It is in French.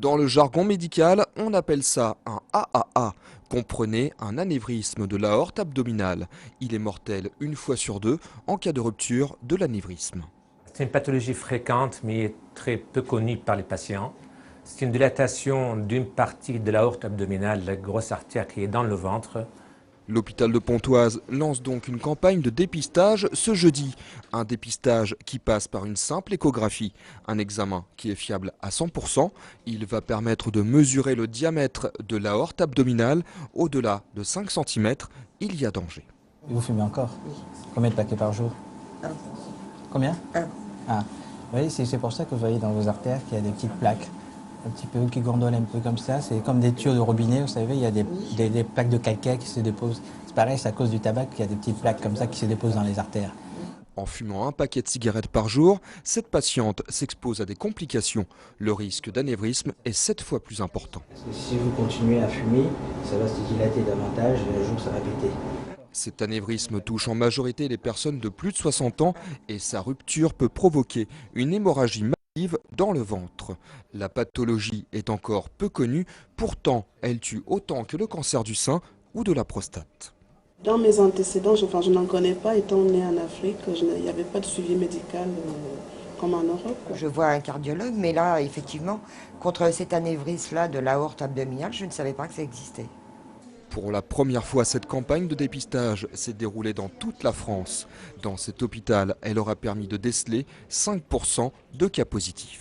Dans le jargon médical, on appelle ça un AAA. Comprenez un anévrisme de l'aorte abdominale. Il est mortel une fois sur deux en cas de rupture de l'anévrisme. C'est une pathologie fréquente mais très peu connue par les patients. C'est une dilatation d'une partie de l'aorte abdominale, la grosse artère qui est dans le ventre. L'hôpital de Pontoise lance donc une campagne de dépistage ce jeudi. Un dépistage qui passe par une simple échographie. Un examen qui est fiable à 100%. Il va permettre de mesurer le diamètre de l'aorte abdominale. Au-delà de 5 cm, il y a danger. Et vous fumez encore? Oui. Combien de paquets par jour? Un. Combien? Un. Ah, vous voyez, c'est pour ça que vous voyez dans vos artères qu'il y a des petites plaques. Un petit peu qui gondolent un peu comme ça. C'est comme des tuyaux de robinet, vous savez, il y a des plaques de calcaire qui se déposent. C'est pareil, c'est à cause du tabac qu'il y a des petites plaques comme ça qui se déposent dans les artères. En fumant un paquet de cigarettes par jour, cette patiente s'expose à des complications. Le risque d'anévrisme est 7 fois plus important. Parce que si vous continuez à fumer, ça va se dilater davantage et un jour ça va péter. Cet anévrisme touche en majorité les personnes de plus de 60 ans et sa rupture peut provoquer une hémorragie massive dans le ventre. La pathologie est encore peu connue, pourtant elle tue autant que le cancer du sein ou de la prostate. Dans mes antécédents, je n'en connais pas. Étant né en Afrique, il n'y avait pas de suivi médical comme en Europe. Je vois un cardiologue, mais là, effectivement, contre cet anévrisme-là de l'aorte abdominale, je ne savais pas que ça existait. Pour la première fois, cette campagne de dépistage s'est déroulée dans toute la France. Dans cet hôpital, elle aura permis de déceler 5% de cas positifs.